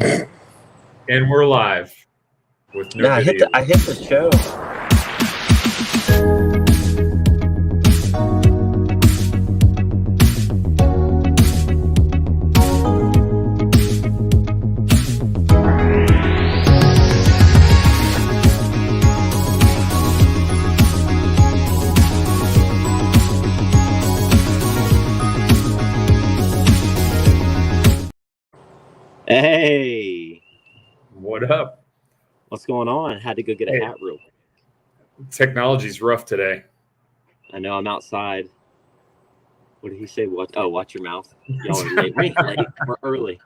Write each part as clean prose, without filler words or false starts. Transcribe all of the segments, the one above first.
And we're live with no video. I hit the show. Hey, What up? what's going on? Had to go get a Hey. hat real quick. Technology's rough today. I know I'm outside. What did he say? Watch your mouth. Y'all are late. We ain't late. We're early.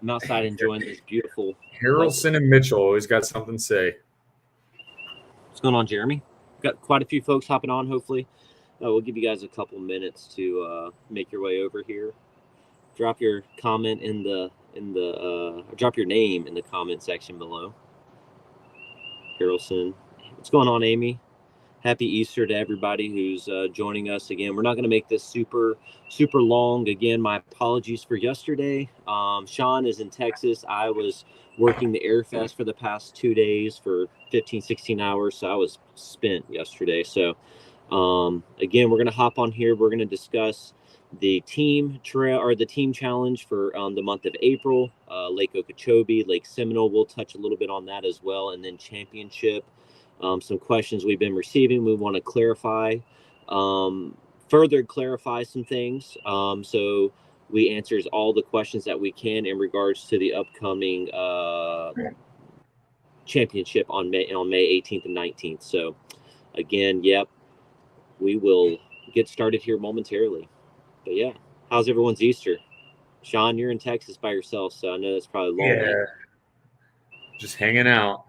I'm outside enjoying this beautiful. Harrelson and Mitchell always got something to say. What's going on, Jeremy? Got quite a few folks hopping on. Hopefully, we'll give you guys a couple minutes to make your way over here. Drop your comment drop your name in the comment section below. Harrelson, what's going on, Amy? Happy Easter to everybody who's joining us again. We're not going to make this super long. Again, my apologies for yesterday. Sean is in Texas. I was working the Airfest for the past 2 days for 15, 16 hours. So I was spent yesterday. So again, we're going to hop on here. We're going to discuss the team trail or the team challenge for the month of April, Lake Okeechobee, Lake Seminole. We'll touch a little bit on that as well. And then championship. Some questions we've been receiving. We want to further clarify some things. So we answers all the questions that we can in regards to the upcoming championship on May 18th and 19th. So again, we will get started here momentarily. But yeah, how's everyone's Easter? Sean, you're in Texas by yourself, so I know that's probably lonely. Yeah. Just hanging out.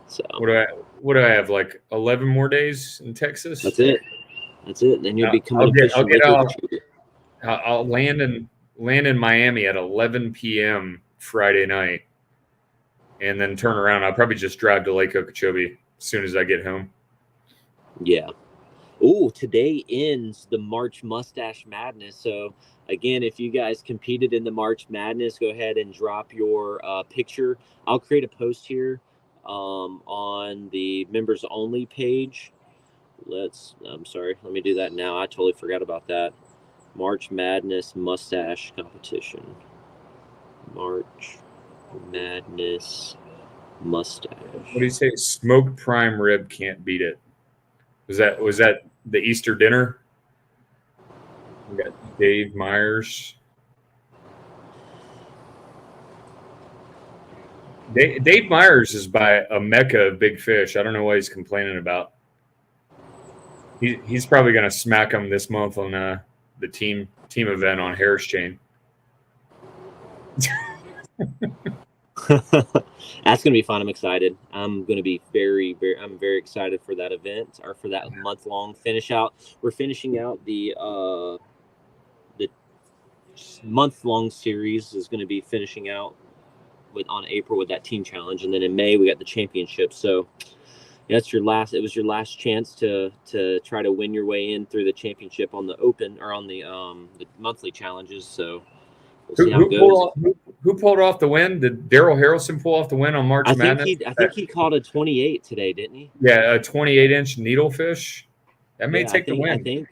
So what do I have? Like 11 more days in Texas? That's it. Then you'll be coming to fish in Lake Okeechobee. I'll land in Miami at 11 p.m. Friday night, and then turn around. I'll probably just drive to Lake Okeechobee as soon as I get home. Yeah. Oh, today ends the March Mustache Madness. So again, if you guys competed in the March Madness, go ahead and drop your picture. I'll create a post here on the members only page. I'm sorry, let me do that now. I totally forgot about that. March Madness Mustache Competition. March Madness Mustache. What do you say? Smoked prime rib can't beat it. Was that the Easter dinner? We got Dave Myers. Dave Myers is by a mecca of big fish. I don't know what he's complaining about. He's probably going to smack him this month on the team event on Harris Chain. That's going to be fun. I'm excited. I'm going to be I'm very excited for that event or for that month-long finish out. We're finishing out the month-long series is going to be finishing out on April with that team challenge. And then in May, we got the championship. So it was your last chance to try to win your way in through the championship on the open or on the monthly challenges. So we'll see how it goes. Who pulled off the win? Did Daryl Harrelson pull off the win on March Madness? I think he caught a 28 today, didn't he? Yeah, a 28-inch needlefish. That may take the win.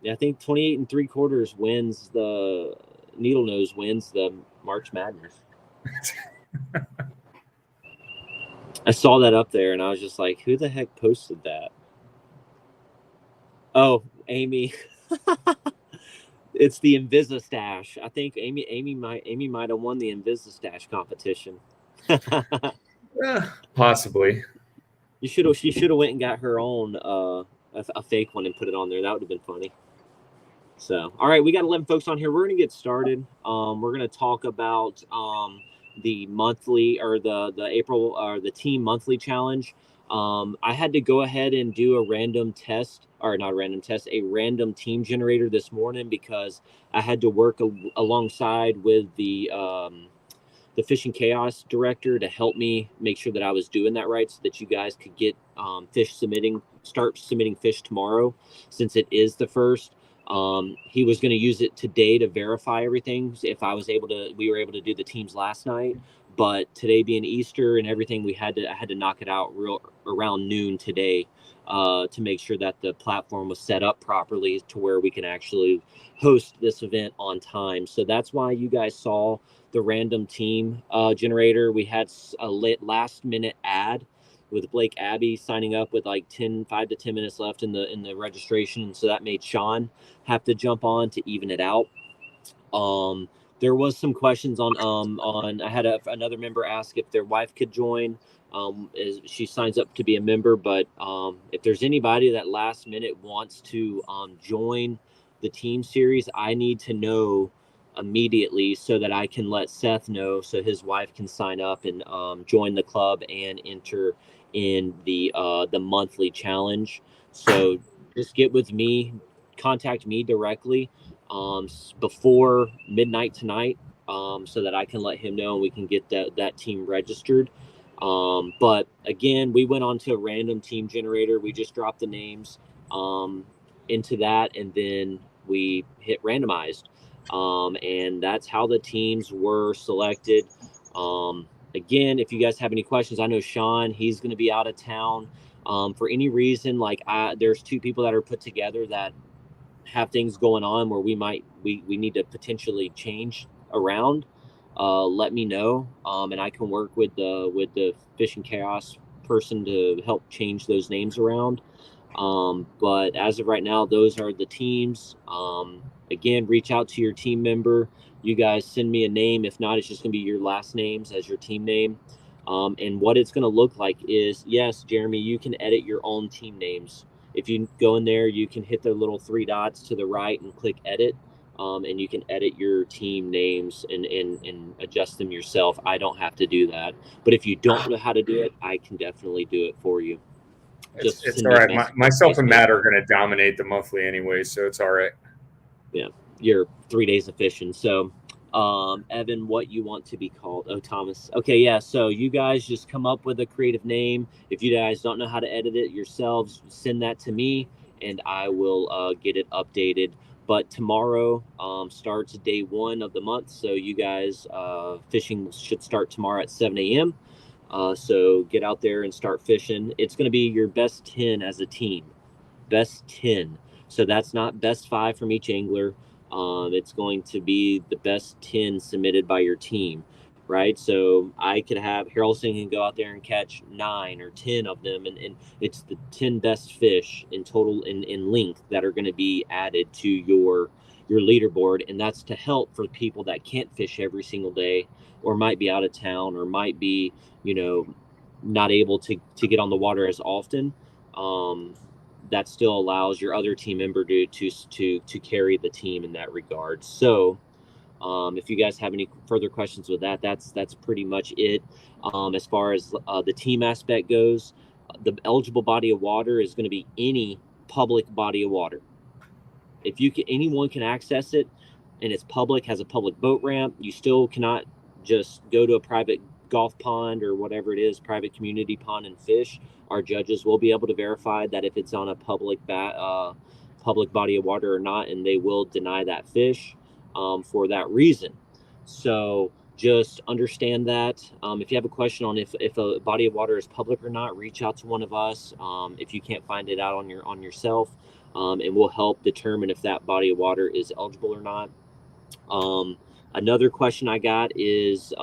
I think 28 3/4 wins the needle nose wins the March Madness. I saw that up there and I was just like, who the heck posted that? Oh, Amy. It's the Invisa Stash. I think Amy might have won the Invisa Stash competition. Possibly. She should have went and got her own a fake one and put it on there. That would have been funny. So, all right, we got 11 folks on here. We're gonna get started. We're gonna talk about the monthly or the April or the team monthly challenge. I had to go ahead and do a random team generator this morning because I had to work alongside with the Fishing Chaos director to help me make sure that I was doing that right so that you guys could get start submitting fish tomorrow since it is the first. He was going to use it today to verify everything. If we were able to do the teams last night, but today being Easter and everything, I had to knock it out around noon today, to make sure that the platform was set up properly to where we can actually host this event on time. So that's why you guys saw the random team generator. We had a last minute ad with Blake Abbey signing up with like 5 to 10 minutes left in the registration. And so that made Sean have to jump on to even it out. There was some questions on I had another member ask if their wife could join, as she signs up to be a member. But if there's anybody that last minute wants to join the team series, I need to know immediately so that I can let Seth know so his wife can sign up and join the club and enter in the monthly challenge. So just get with me, contact me directly before midnight tonight, so that I can let him know and we can get that team registered. But again, we went on to a random team generator. We just dropped the names into that, and then we hit randomized. And that's how the teams were selected. Again, if you guys have any questions, I know Sean, he's going to be out of town. For any reason, there's 2 people that are put together that have things going on where we need to potentially change around. Let me know, and I can work with the Fishing Chaos person to help change those names around. But as of right now, those are the teams. Again, reach out to your team member. You guys send me a name. If not, it's just going to be your last names as your team name. And what it's going to look like is, yes, Jeremy, you can edit your own team names. If you go in there, you can hit the little 3 dots to the right and click edit. And you can edit your team names and adjust them yourself. I don't have to do that. But if you don't know how to do it, I can definitely do it for you. Just it's all right. Myself and Matt are going to dominate the monthly anyway, so it's all right. Yeah, you're 3 days of fishing. So, Evan, what you want to be called? Oh, Thomas. Okay, yeah. So you guys just come up with a creative name. If you guys don't know how to edit it yourselves, send that to me, and I will get it updated. But tomorrow starts day 1 of the month, so you guys fishing should start tomorrow at 7 a.m. So get out there and start fishing. It's going to be your best 10 as a team. Best 10. So that's not best 5 from each angler. It's going to be the best 10 submitted by your team, right? So I could have Harrelson can go out there and catch 9 or 10 of them, and it's the 10 best fish in total in length that are going to be added to your leaderboard. And that's to help for people that can't fish every single day, or might be out of town, or might be, not able to get on the water as often. That still allows your other team member to carry the team in that regard. So if you guys have any further questions with that, that's pretty much it. As far as the team aspect goes, the eligible body of water is going to be any public body of water. If anyone can access it, and it's public, has a public boat ramp, you still cannot just go to a private golf pond or whatever it is, private community pond, and fish. Our judges will be able to verify that if it's on a public body of water or not, and they will deny that fish for that reason. So just understand that. If you have a question on if a body of water is public or not, reach out to one of us. If you can't find it out on yourself, and we'll help determine if that body of water is eligible or not. Another question I got is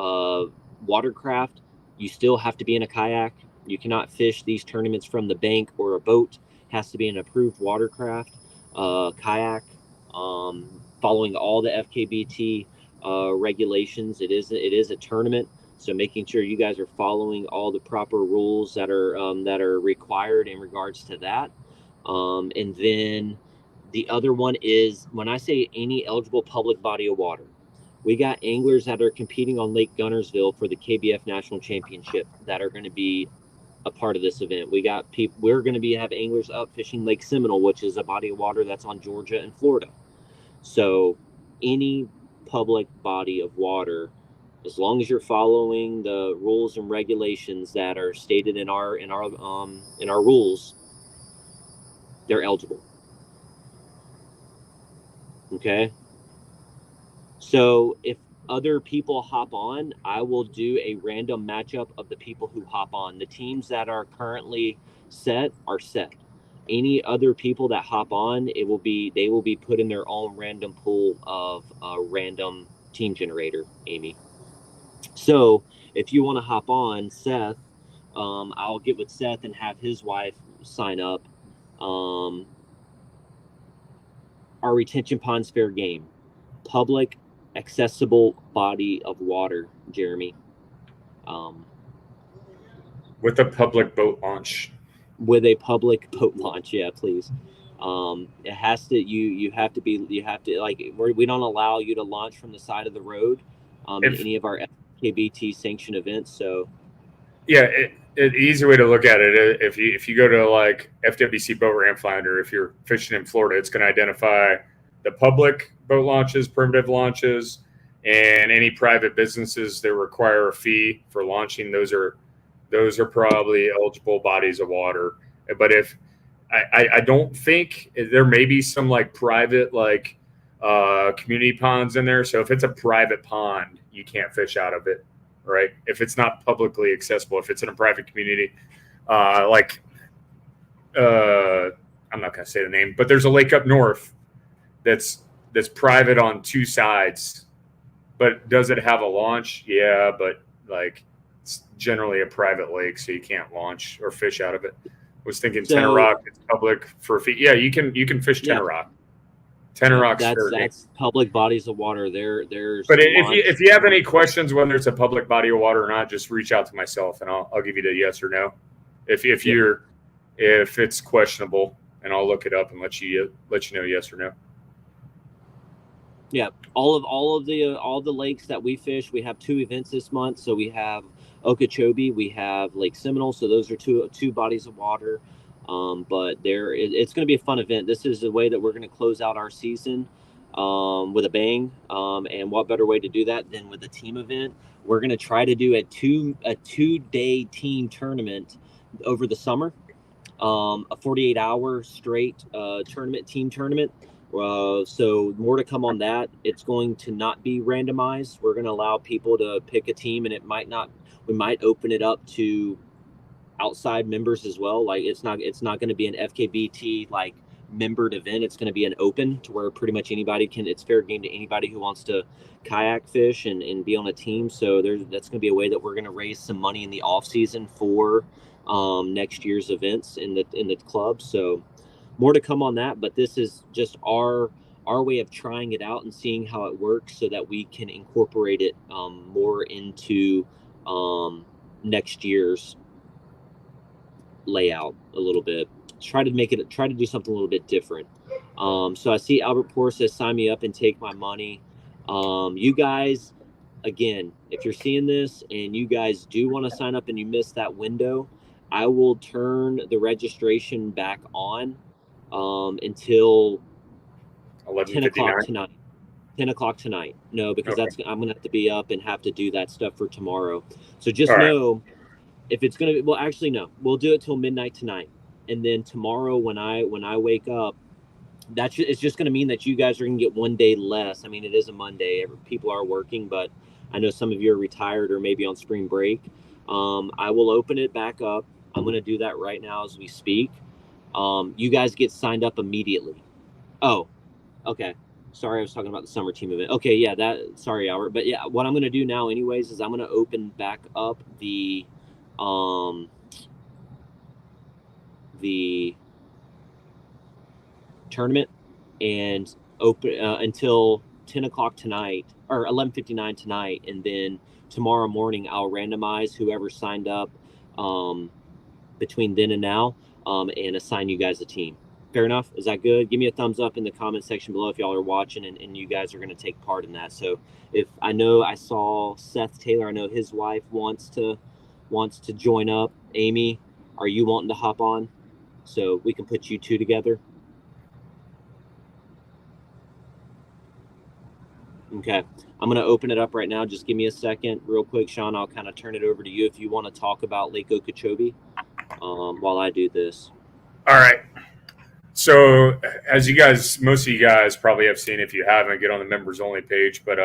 watercraft. You still have to be in a kayak. You cannot fish these tournaments from the bank or a boat. It has to be an approved watercraft, kayak, following all the FKBT regulations. It is a tournament, so making sure you guys are following all the proper rules that are required in regards to that. And then the other one is, when I say any eligible public body of water, we got anglers that are competing on Lake Gunnersville for the KBF National Championship that are going to be a part of this event. We got people. We're going to have anglers up fishing Lake Seminole, which is a body of water that's on Georgia and Florida. So any public body of water, as long as you're following the rules and regulations that are stated in our rules, they're eligible. Okay. So if other people hop on, I will do a random matchup of the people who hop on. The teams that are currently set are set. Any other people that hop on, they will be put in their own random pool of a random team generator, Amy. So if you want to hop on, Seth, I'll get with Seth and have his wife sign up. Our retention pond's fair game. Public, accessible body of water, Jeremy. With a public boat launch. With a public boat launch, yeah, please. It has to. You have to be. You have to like. We don't allow you to launch from the side of the road in any of our FKBT sanctioned events. So, yeah, easy way to look at it. If you go to like FWC Boat Ramp Finder, if you're fishing in Florida, it's going to identify the public boat launches, primitive launches, and any private businesses that require a fee for launching. Those are probably eligible bodies of water. But if I don't think there may be some like private like community ponds in there. So if it's a private pond, you can't fish out of it, right? If it's not publicly accessible, if it's in a private community, I'm not going to say the name, but there's a lake up north that's private on two sides. But does it have a launch? Yeah, but like it's generally a private lake, so you can't launch or fish out of it. I was thinking Tenor Rock is public for a fee. Yeah, you can fish Tenor Rock. Tenor Rock's that's public bodies of water. There's but if you have any questions whether it's a public body of water or not, just reach out to myself and I'll give you the yes or no. If it's questionable, and I'll look it up and let you know yes or no. Yeah, all the lakes that we fish, we have 2 events this month. So we have Okeechobee, we have Lake Seminole. So those are two bodies of water. But it's going to be a fun event. This is the way that we're going to close out our season with a bang. And what better way to do that than with a team event? We're going to try to do a 2-day team tournament over the summer, a 48-hour straight team tournament. So more to come on that. It's going to not be randomized. We're going to allow people to pick a team, and we might open it up to outside members as well. Like it's not going to be an FKBT like membered event. It's going to be an open to where pretty much anybody it's fair game to anybody who wants to kayak fish and be on a team. So that's going to be a way that we're going to raise some money in the off season for next year's events in the club. So more to come on that, but this is just our way of trying it out and seeing how it works so that we can incorporate it more into next year's layout a little bit. Try to do something a little bit different. So I see Albert Poor says sign me up and take my money. You guys, again, if you're seeing this and you guys do want to sign up and you missed that window, I will turn the registration back on until 10 o'clock tonight. 10 o'clock tonight. No, because I'm going to have to be up and have to do that stuff for tomorrow. So just know if it's going to be, well, actually, no, we'll do it till midnight tonight. And then tomorrow when I wake up, it's just going to mean that you guys are going to get 1 day less. I mean, it is a Monday. People are working, but I know some of you are retired or maybe on spring break. I will open it back up. I'm going to do that right now as we speak. You guys get signed up immediately. Oh, okay. Sorry, I was talking about the summer team event. Okay, yeah, sorry, Albert. But yeah, what I'm going to do now anyways is I'm going to open back up the tournament and open until 10 o'clock tonight or 11:59 tonight. And then tomorrow morning, I'll randomize whoever signed up between then and now and assign you guys a team. Fair enough? Is that good? Give me a thumbs up in the comment section below if y'all are watching and you guys are going to take part in that. So if I saw Seth Taylor, I know his wife wants to join up. Amy, are you wanting to hop on so we can put you two together? Okay, I'm going to open it up right now. Just give me a second real quick, Sean. I'll kind of turn it over to you if you want to talk about Lake Okeechobee while I do this. All right. So as you guys, most of you guys probably have seen, if you haven't, get on the members only page. But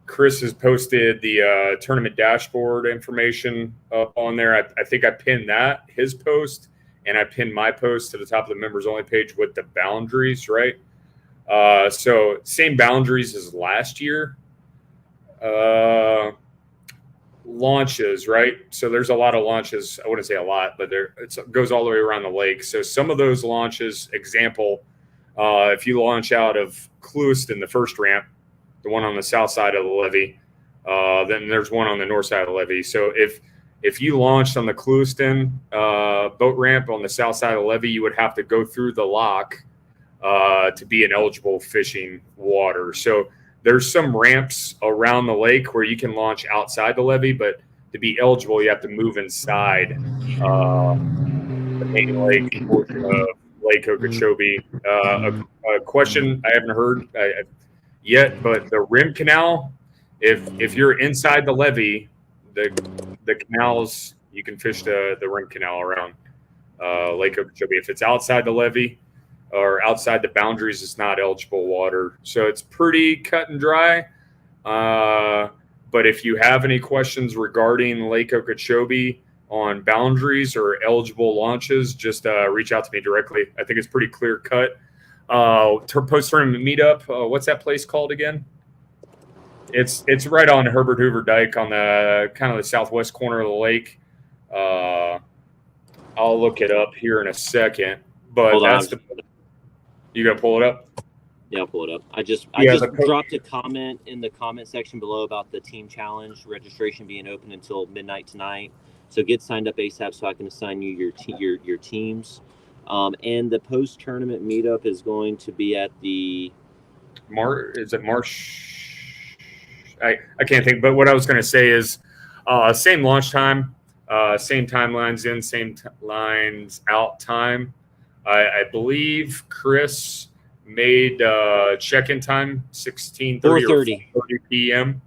Chris has posted the tournament dashboard information up on there. I think I pinned his post, and I pinned my post to the top of the members only page with the boundaries, right? So same boundaries as last year. Launches, right? So there's a lot of launches. I wouldn't say a lot, but it goes all the way around the lake. So some of those launches, example, if you launch out of Clewiston, the first ramp, the one on the south side of the levee, then there's one on the north side of the levee. So if you launched on the Clewiston boat ramp on the south side of the levee, you would have to go through the lock to be in eligible fishing water. So there's some ramps around the lake where you can launch outside the levee, but to be eligible, you have to move inside the main lake portion of Lake Okeechobee. A question I haven't heard yet, but the rim canal, if you're inside the levee, the canals, you can fish the rim canal around Lake Okeechobee. If it's outside the levee or outside the boundaries, it's not eligible water. So it's pretty cut and dry. But if you have any questions regarding Lake Okeechobee on boundaries or eligible launches, just reach out to me directly. I think it's pretty clear cut. Post-tournament meetup, what's that place called again? It's right on Herbert Hoover Dike on the kind of the southwest corner of the lake. I'll look it up here in a second. But you gonna pull it up? Yeah, I'll pull it up. I just dropped a comment in the comment section below about the team challenge registration being open until midnight tonight. So get signed up ASAP so I can assign you your teams. And the post tournament meetup is going to be at the Is it March? I can't think. But what I was going to say is same launch time, same timelines in, same lines out time. I believe Chris made check-in time 16:30 or 4:30 p.m.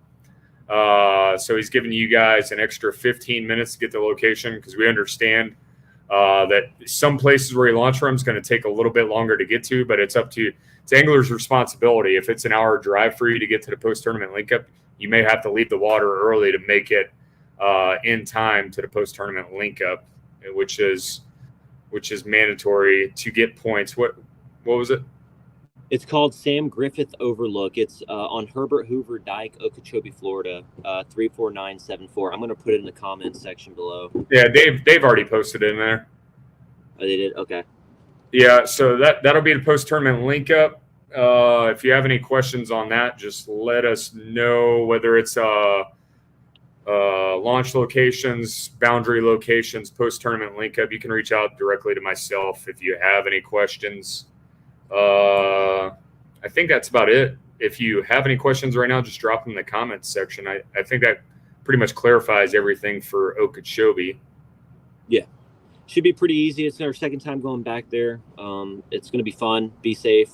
So he's giving you guys an extra 15 minutes to get the location, because we understand that some places where you launch from is going to take a little bit longer to get to, but it's angler's responsibility. If it's an hour drive for you to get to the post-tournament link-up, you may have to leave the water early to make it in time to the post-tournament link-up, which is mandatory to get points. What was it? It's called Sam Griffith Overlook. It's on Herbert Hoover Dike, Okeechobee, Florida, 34974. I'm going to put it in the comments section below. Yeah, they've already posted it in there. Oh, they did? Okay. Yeah, so that'll be the post-tournament link up. If you have any questions on that, just let us know, whether it's launch locations, boundary locations, post-tournament link up. You can reach out directly to myself if you have any questions. I think that's about it. If you have any questions right now, just drop them in the comments section. I think that pretty much clarifies everything for Okeechobee. Yeah, should be pretty easy. It's our second time going back there. It's going to be fun. Be safe.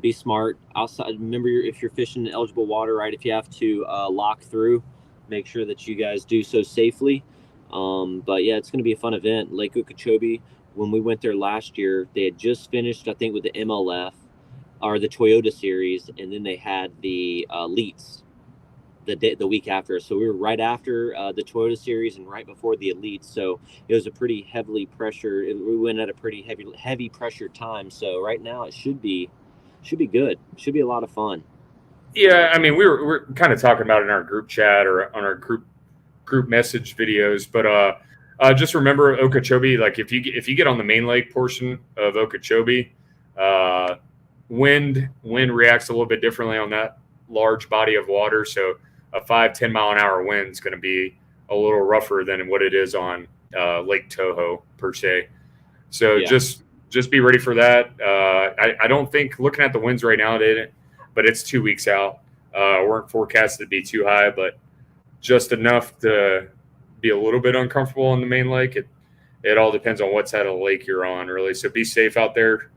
Be smart. Outside, remember, if you're fishing in eligible water, right? If you have to lock through, make sure that you guys do so safely. But yeah, it's going to be a fun event. Lake Okeechobee. When we went there last year, they had just finished, I think, with the MLF or the Toyota Series, and then they had the Elites the week after. So we were right after the Toyota Series and right before the Elites. So it was a pretty heavily pressure. We went at a pretty heavy pressure time. So right now it should be good. Should be a lot of fun. Yeah, I mean, we're kind of talking about it in our group chat or on our group message videos, but just remember Okeechobee. Like if you get on the main lake portion of Okeechobee, wind reacts a little bit differently on that large body of water. So a 5-10 mile an hour wind is going to be a little rougher than what it is on Lake Toho per se. So yeah. Just be ready for that. I don't think, looking at the winds right now, but it's 2 weeks out. Weren't forecasted to be too high, but just enough to be a little bit uncomfortable on the main lake. It all depends on what side of the lake you're on, really. So be safe out there.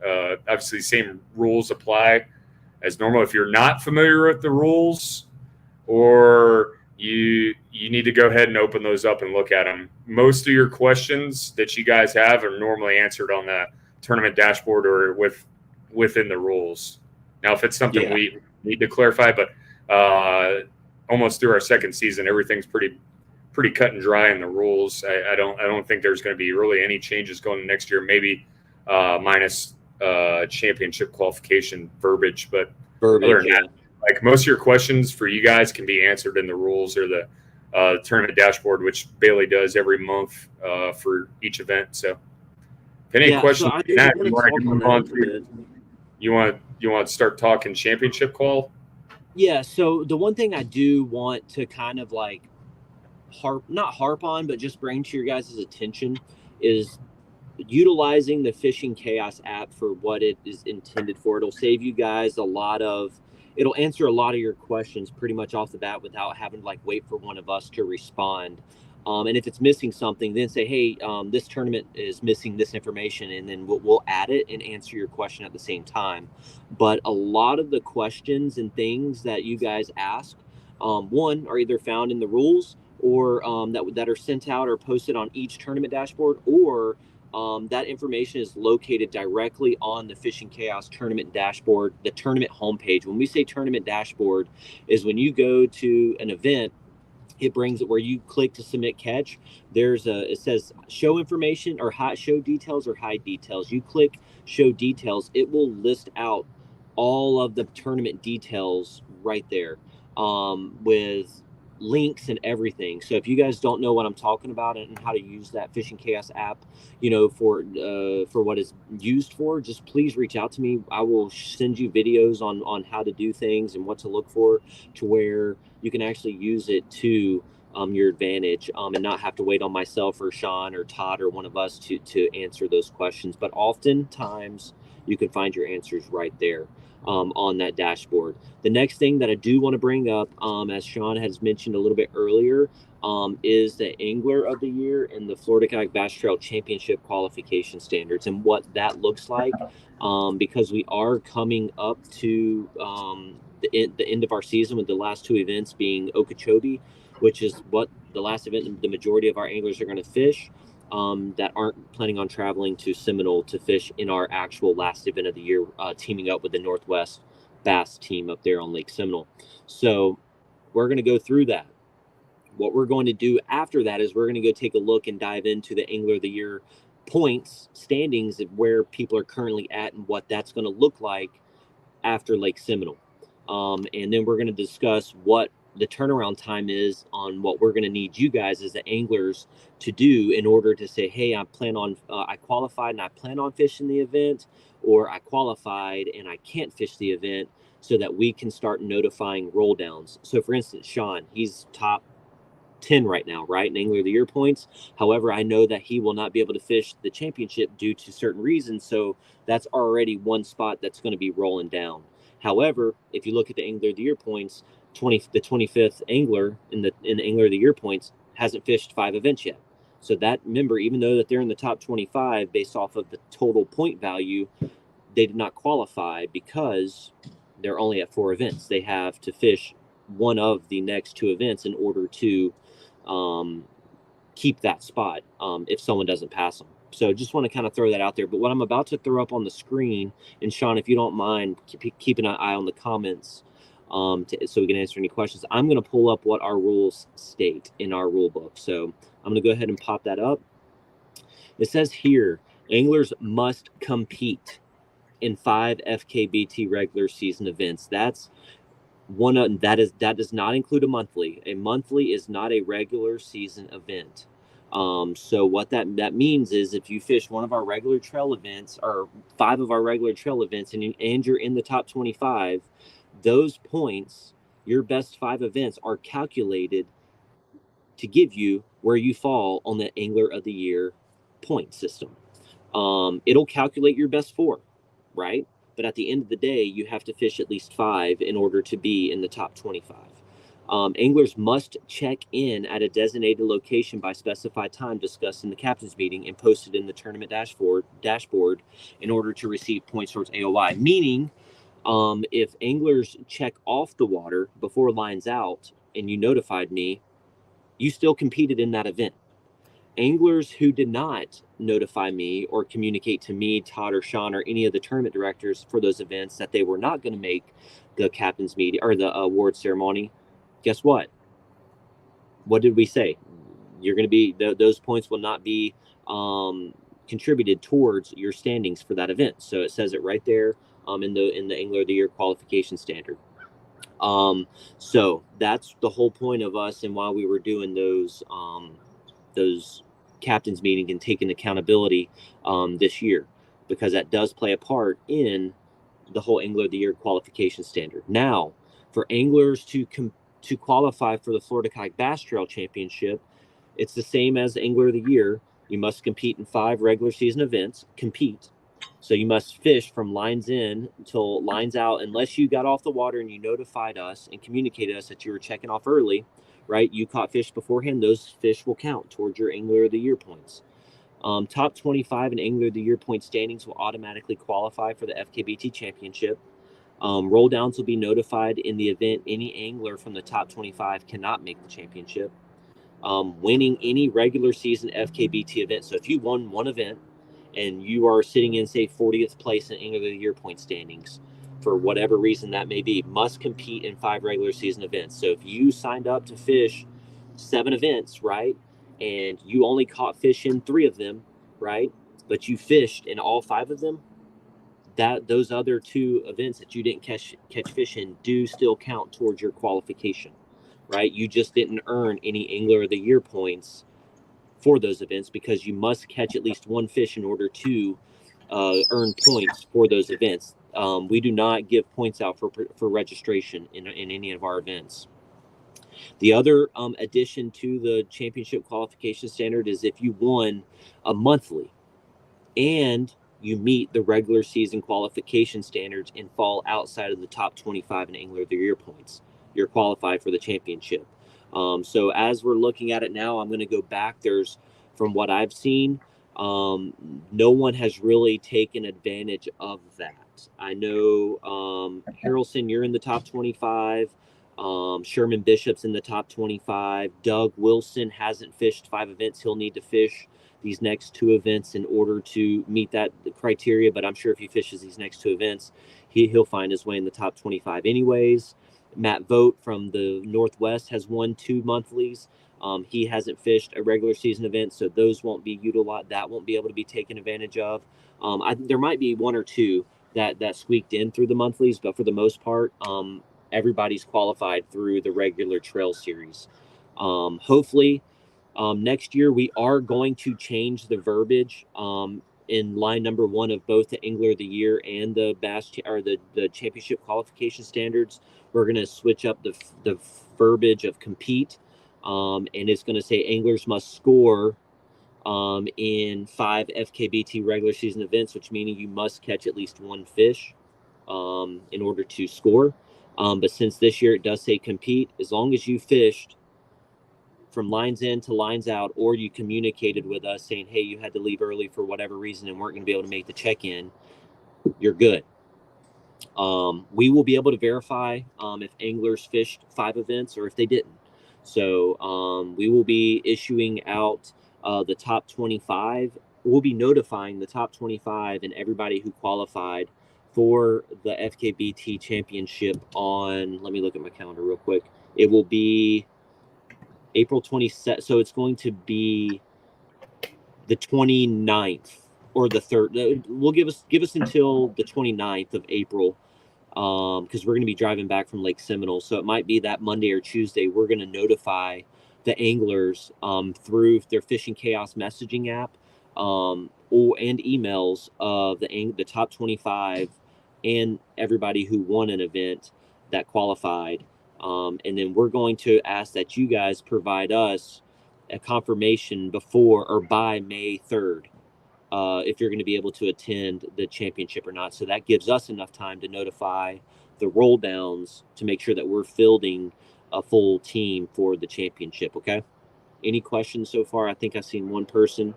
Obviously, same rules apply as normal. If you're not familiar with the rules, or you need to go ahead and open those up and look at them. Most of your questions that you guys have are normally answered on the tournament dashboard or within the rules. Now, if it's something Yeah. we need to clarify, but almost through our second season, everything's pretty cut and dry in the rules. I don't think there's going to be really any changes going into next year. Maybe minus championship qualification verbiage, but other than that, like most of your questions for you guys can be answered in the rules or the tournament dashboard, which Bailey does every month for each event. So, if any questions, so you want to move on to, you want to start talking championship qual? Yeah. So the one thing I do want to kind of like not harp on, but just bring to your guys' attention is utilizing the Fishing Chaos app for what it is intended for. It'll save you guys it'll answer a lot of your questions pretty much off the bat without having to like wait for one of us to respond. And if it's missing something, then say, hey, this tournament is missing this information, and then we'll add it and answer your question at the same time. But a lot of the questions and things that you guys ask, one, are either found in the rules or that are sent out or posted on each tournament dashboard, or that information is located directly on the Fishing Chaos tournament dashboard, the tournament homepage. When we say tournament dashboard, is when you go to an event, it brings it where you click to submit catch. It says show information or show details or hide details. You click show details, it will list out all of the tournament details right there, with links and everything. So if you guys don't know what I'm talking about and how to use that Fishing Chaos app, for what it's used for, just please reach out to me. I will send you videos on how to do things and what to look for, to where you can actually use it to your advantage, and not have to wait on myself or Sean or Todd or one of us to answer those questions. But oftentimes you can find your answers right there on that dashboard. The next thing that I do want to bring up, as Sean has mentioned a little bit earlier, is the Angler of the Year and the Florida Kayak Bass Trail Championship qualification standards and what that looks like, because we are coming up to the end of our season, with the last two events being Okeechobee, which is what the last event the majority of our anglers are going to fish, that aren't planning on traveling to Seminole to fish in our actual last event of the year, teaming up with the Northwest Bass team up there on Lake Seminole. So we're going to go through that. What we're going to do after that is we're going to go take a look and dive into the Angler of the Year points standings of where people are currently at and what that's going to look like after Lake Seminole. And then we're going to discuss what the turnaround time is on what we're going to need you guys as the anglers to do in order to say, hey, I qualified and I plan on fishing the event, or I qualified and I can't fish the event, so that we can start notifying roll downs. So for instance, Sean, he's top 10 right now, right, in Angler of the Year points. However, I know that he will not be able to fish the championship due to certain reasons, so that's already one spot that's going to be rolling down. However, if you look at the Angler of the Year points, the 25th angler in the Angler of the Year points hasn't fished 5 events yet. So that member, even though that they're in the top 25 based off of the total point value, they did not qualify because they're only at 4 events. They have to fish one of the next 2 events in order to keep that spot, if someone doesn't pass them. So just want to kind of throw that out there. But what I'm about to throw up on the screen, and Sean, if you don't mind, keeping an eye on the comments, so we can answer any questions. I'm going to pull up what our rules state in our rule book. So I'm going to go ahead and pop that up. It says here, anglers must compete in 5 FKBT regular season events. That's that does not include a monthly. A monthly is not a regular season event. So what that means is, if you fish one of our regular trail events, or 5 of our regular trail events, and you're in the top 25, those points, your best 5 events, are calculated to give you where you fall on the Angler of the Year point system. It'll calculate your best 4, right? But at the end of the day, you have to fish at least 5 in order to be in the top 25. Anglers must check in at a designated location by specified time discussed in the captain's meeting and posted in the tournament dashboard in order to receive points towards AOI. Meaning, if anglers check off the water before lines out and you notified me, you still competed in that event. Anglers who did not notify me or communicate to me, Todd, or Sean, or any of the tournament directors for those events that they were not going to make the captain's meeting or the award ceremony, guess what? What did we say? You're going to be those points will not be contributed towards your standings for that event. So it says it right there in the Angler of the Year qualification standard. So that's the whole point of us and why we were doing those captains meeting and taking accountability this year, because that does play a part in the whole Angler of the Year qualification standard. Now, for anglers to qualify for the Florida Kayak Bass Trail Championship, it's the same as Angler of the Year. You must compete in 5 regular season events. So you must fish from lines in until lines out, unless you got off the water and you notified us and communicated us that you were checking off early, right? You caught fish beforehand. Those fish will count towards your Angler of the Year points. Top 25 in Angler of the Year point standings will automatically qualify for the FKBT Championship. Roll downs will be notified in the event any angler from the top 25 cannot make the championship. Winning any regular season FKBT event. So if you won one event and you are sitting in, say, 40th place in Angler of the Year point standings, for whatever reason that may be, must compete in 5 regular season events. So if you signed up to fish 7 events, right, and you only caught fish in 3 of them, right, but you fished in all 5 of them, that those other 2 events that you didn't catch fish in do still count towards your qualification, right? You just didn't earn any Angler of the Year points for those events, because you must catch at least 1 fish in order to earn points for those events. We do not give points out for registration in any of our events. The other addition to the championship qualification standard is if you won a monthly and you meet the regular season qualification standards and fall outside of the top 25 in Angler of the Year points, you're qualified for the championship. So as we're looking at it now, I'm going to go back. There's, from what I've seen, no one has really taken advantage of that. I know Harrelson, you're in the top 25. Sherman Bishop's in the top 25. Doug Wilson hasn't fished 5 events. He'll need to fish these next 2 events in order to meet that criteria, but I'm sure if he fishes these next 2 events, he'll find his way in the top 25 anyways. Matt Vogt from the Northwest has won 2 monthlies. He hasn't fished a regular season event, so those won't be utilized. That won't be able to be taken advantage of. There might be 1 or 2 that squeaked in through the monthlies, but for the most part, everybody's qualified through the regular trail series. Hopefully, next year we are going to change the verbiage in line number 1 of both the Angler of the Year and the Bass or the championship qualification standards. We're going to switch up the verbiage of compete, and it's going to say anglers must score in 5 FKBT regular season events, which meaning you must catch at least 1 fish in order to score. But since this year it does say compete, as long as you fished from lines in to lines out, or you communicated with us saying, hey, you had to leave early for whatever reason and weren't going to be able to make the check-in, you're good. We will be able to verify if anglers fished 5 events or if they didn't. So we will be issuing out the top 25. We'll be notifying the top 25 and everybody who qualified for the FKBT championship on, let me look at my calendar real quick. It will be April 27th. So it's going to be the 29th or the 3rd. We'll give us until the 29th of April, because we're going to be driving back from Lake Seminole. So it might be that Monday or Tuesday, we're going to notify the anglers through their Fishing Chaos messaging app and emails of the top 25 and everybody who won an event that qualified. And then we're going to ask that you guys provide us a confirmation before or by May 3rd. If you're going to be able to attend the championship or not. So that gives us enough time to notify the roll downs to make sure that we're fielding a full team for the championship. Okay. Any questions so far? I think I've seen 1 person.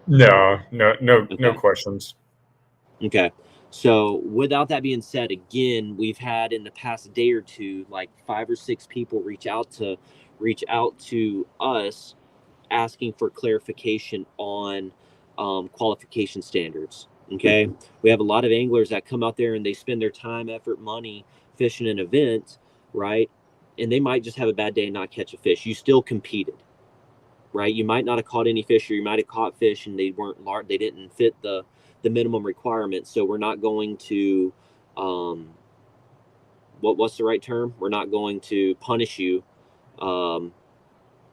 No Okay. questions. Okay. So without that being said, again, we've had in the past day or 2, like 5 or 6 people reach out to us asking for clarification on qualification standards. Okay, we have a lot of anglers that come out there and they spend their time, effort, money fishing an event, right? And they might just have a bad day and not catch a fish. You still competed, right? You might not have caught any fish, or you might have caught fish and they weren't large. They didn't fit the minimum requirements. So we're not going to, what's the right term? We're not going to punish you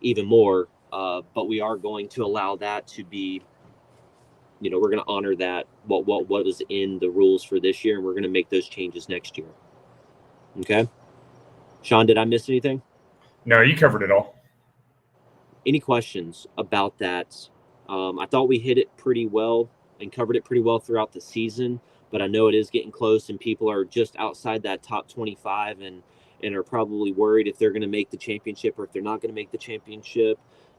even more, but we are going to allow that to be, we're going to honor that what was in the rules for this year, and we're going to make those changes next year. Okay, Sean, did I miss anything? No, you covered it all. Any questions about that? I thought we hit it pretty well and covered it pretty well throughout the season, but I know it is getting close and people are just outside that top 25 and are probably worried if they're going to make the championship or if they're not going to make the championship.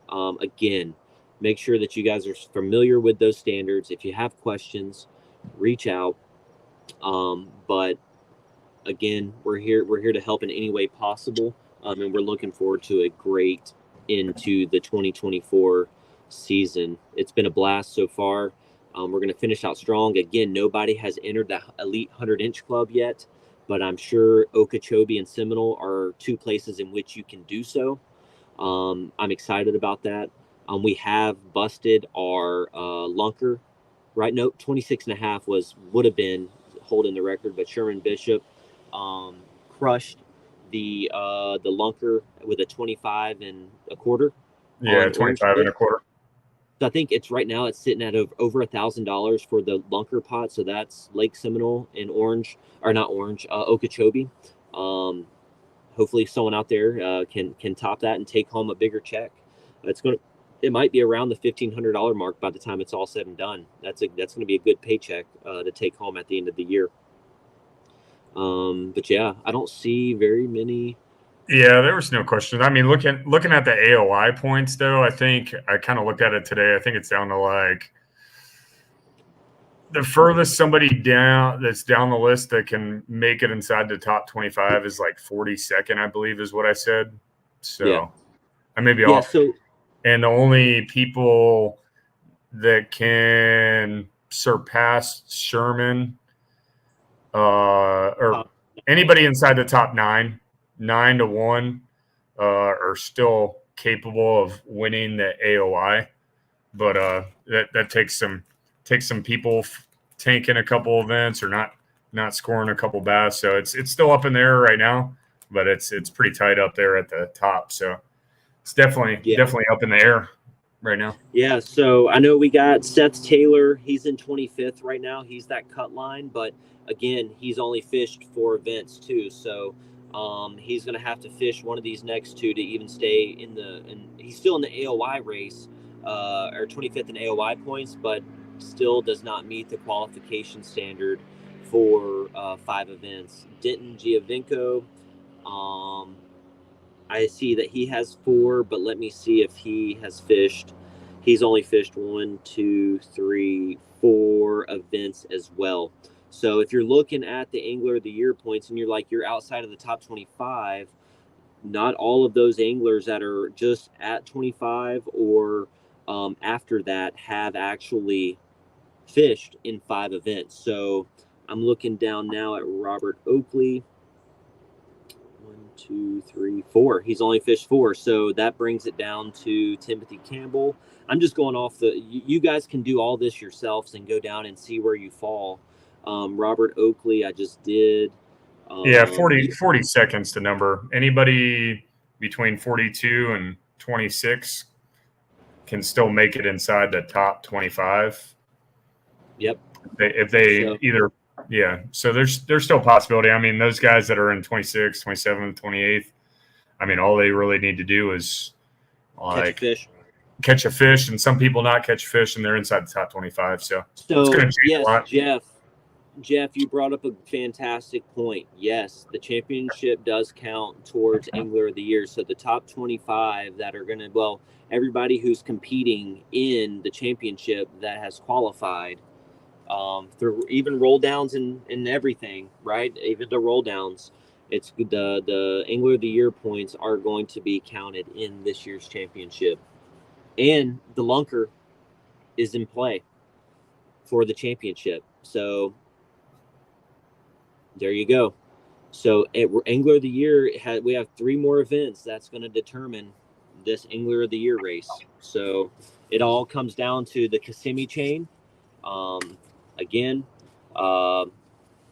Again, make sure that you guys are familiar with those standards. If you have questions, reach out. But again, we're here to help in any way possible, and we're looking forward to a great into the 2024 season. It's been a blast so far. We're going to finish out strong. Again, nobody has entered the Elite 100-inch club yet, but I'm sure Okeechobee and Seminole are two places in which you can do so. I'm excited about that. We have busted our lunker, right? No, 26.5 would have been holding the record, but Sherman Bishop crushed the lunker with a 25 1/4. Yeah, 25 1/4. So I think it's right now it's sitting at over $1,000 for the lunker pot. So that's Lake Seminole in Okeechobee. Hopefully someone out there can top that and take home a bigger check. It might be around the $1,500 mark by the time it's all said and done. That's going to be a good paycheck to take home at the end of the year. But yeah, I don't see very many. Yeah, there was no question. I mean, looking at the AOI points, though, I think I kind of looked at it today. I think it's down to like the furthest somebody that's down the list that can make it inside the top 25 is like 42nd, I believe, is what I said. So Yeah. I may be off. So, and the only people that can surpass Sherman or anybody inside the top 9 to 1 are still capable of winning the AOI, but that takes some people tanking a couple events or not scoring a couple bass. So it's still up in there right now, but it's pretty tight up there at the top. So it's definitely up in the air right now. Yeah, so I know we got Seth Taylor. He's in 25th right now. He's that cut line, but again, he's only fished 4 events too. So he's going to have to fish one of these next 2 to even stay and he's still in the AOI race, or 25th in AOI points, but still does not meet the qualification standard for 5 events. Denton Giovinco, I see that he has 4, but let me see if he has fished. He's only fished 1, 2, 3, 4 events as well. So if you're looking at the Angler of the Year points and you're outside of the top 25, not all of those anglers that are just at 25 or after that have actually fished in 5 events. So I'm looking down now at Robert Oakley. 1, 2, 3, 4. He's only fished 4, so that brings it down to Timothy Campbell. I'm just going off you guys can do all this yourselves and go down and see where you fall. Robert Oakley, I just did. 40 seconds to number. Anybody between 42 and 26 can still make it inside the top 25. Yep. So there's still a possibility. I mean, those guys that are in 26, 27, 28, I mean, all they really need to do is catch a fish, and some people not catch a fish, and they're inside the top 25. So it's going to change a lot. Jeff, you brought up a fantastic point. Yes, the championship does count towards Angler of the Year. So the top 25 that are going to, everybody who's competing in the championship that has qualified, through even roll downs and everything, right? Even the roll downs, it's the Angler of the Year points are going to be counted in this year's championship. And the lunker is in play for the championship. So there you go. So at Angler of the Year, we have 3 more events that's going to determine this Angler of the Year race. So it all comes down to the Kissimmee chain. Again,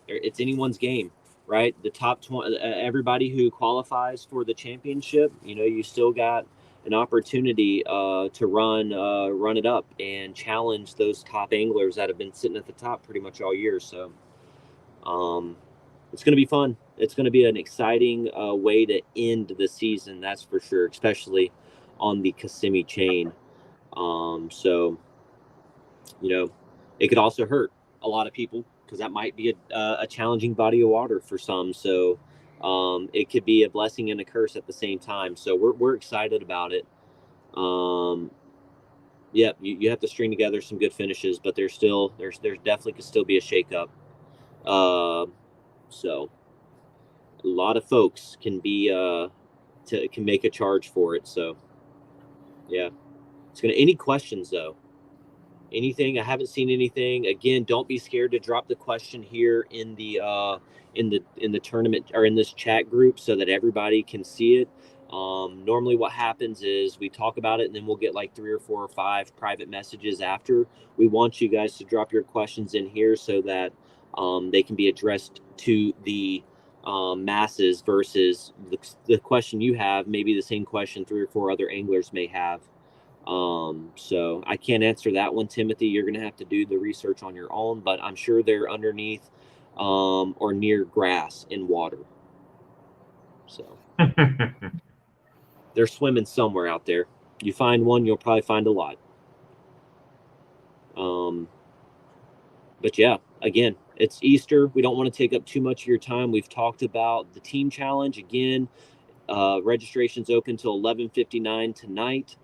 it's anyone's game, right? The top 20, everybody who qualifies for the championship, you still got an opportunity to run it up and challenge those top anglers that have been sitting at the top pretty much all year. So it's going to be fun. It's going to be an exciting way to end the season, that's for sure, especially on the Kissimmee chain. So, it could also hurt a lot of people because that might be a challenging body of water for some. So it could be a blessing and a curse at the same time. So we're excited about it. Yeah, you have to string together some good finishes, but there's definitely could still be a shakeup. So a lot of folks can make a charge for it. So yeah, any questions though? Anything? I haven't seen anything. Again, don't be scared to drop the question here in the tournament or in this chat group so that everybody can see it. Normally what happens is we talk about it and then we'll get like 3 or 4 or 5 private messages after. We want you guys to drop your questions in here so that they can be addressed to the masses versus the question you have, maybe the same question 3 or 4 other anglers may have. So I can't answer that one, Timothy. You're going to have to do the research on your own, but I'm sure they're underneath or near grass and water. So they're swimming somewhere out there. You find one, you'll probably find a lot. But yeah, again, it's Easter. We don't want to take up too much of your time. We've talked about the team challenge. Again, registration's open till 11:59 tonight.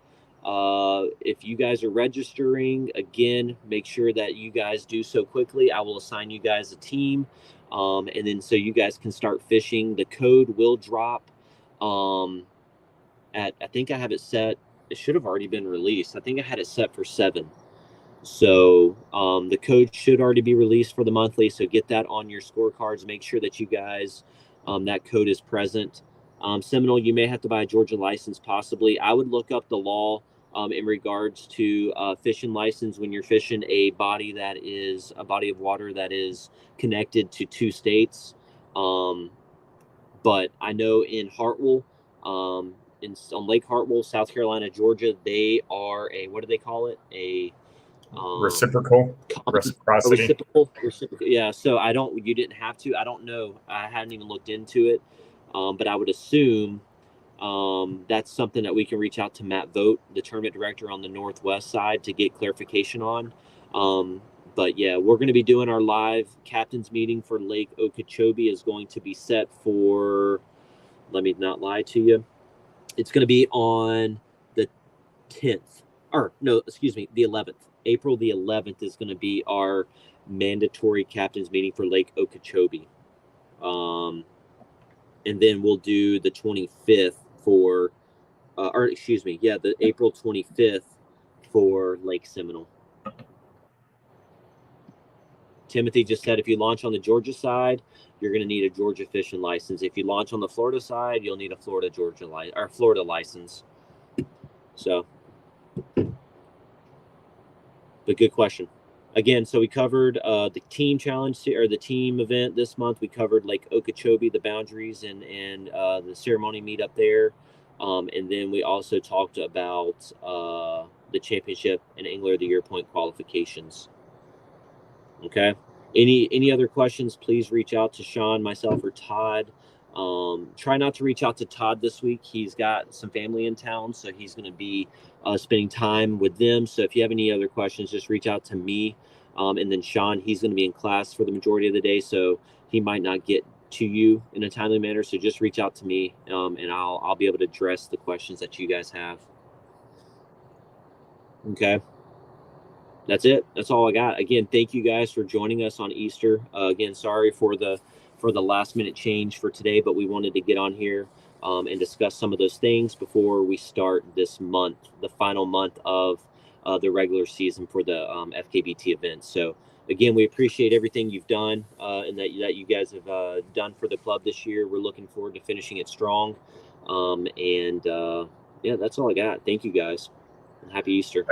If you guys are registering, again, make sure that you guys do so quickly. I will assign you guys a team, and then so you guys can start fishing. The code will drop I think I have it set. It should have already been released. I think I had it set for 7. So the code should already be released for the monthly. So get that on your scorecards. Make sure that you guys, that code is present. Seminole, you may have to buy a Georgia license possibly. I would look up the law in regards to fishing license when you're fishing a body of water that is connected to 2 states. But I know in Hartwell, on Lake Hartwell, South Carolina, Georgia, they are what do they call it? Reciprocity. Yeah. So you didn't have to. I don't know. I hadn't even looked into it. But I would assume that's something that we can reach out to Matt Vogt, the tournament director on the Northwest side, to get clarification on. But yeah, we're going to be doing our live captain's meeting for Lake Okeechobee is going to be set for, let me not lie to you. It's going to be on the 10th, the 11th. April the 11th is going to be our mandatory captain's meeting for Lake Okeechobee. And then we'll do the 25th the April 25th for Lake Seminole. Timothy just said if you launch on the Georgia side, you're going to need a Georgia fishing license. If you launch on the Florida side, you'll need a Florida license. So, but good question. Again, so we covered the team challenge or the team event this month. We covered Lake Okeechobee, the boundaries and the ceremony meet up there. And then we also talked about the championship and Angler of the Year point qualifications. Okay. Any other questions, please reach out to Sean, myself, or Todd. Try not to reach out to Todd this week. He's got some family in town, so he's going to be spending time with them. So if you have any other questions, just reach out to me. And then Sean, he's going to be in class for the majority of the day, so he might not get to you in a timely manner. So just reach out to me, and I'll be able to address the questions that you guys have. Okay. That's it. That's all I got. Again, thank you guys for joining us on Easter. Again, sorry for the last minute change for today, but we wanted to get on here and discuss some of those things before we start this month, the final month of the regular season for the FKBT events. So again, we appreciate everything you've done and that you guys have done for the club this year. We're looking forward to finishing it strong. Yeah, that's all I got. Thank you guys. And happy Easter.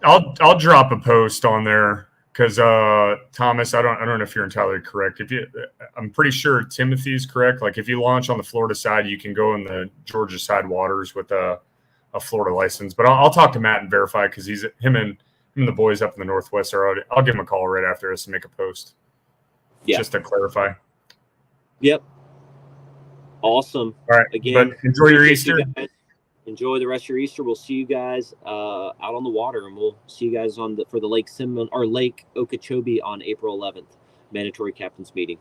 I'll drop a post on there because Thomas, I don't know if you're entirely correct. I'm pretty sure Timothy's correct. Like if you launch on the Florida side, you can go in the Georgia side waters with a Florida license. But I'll talk to Matt and verify because him and the boys up in the Northwest are already. I'll give him a call right after this and make a post. Yeah. Just to clarify. Yep. Awesome. All right. Again, but enjoy your Easter. Enjoy the rest of your Easter. We'll see you guys out on the water, and we'll see you guys for the Lake Okeechobee on April 11th, mandatory captains meeting.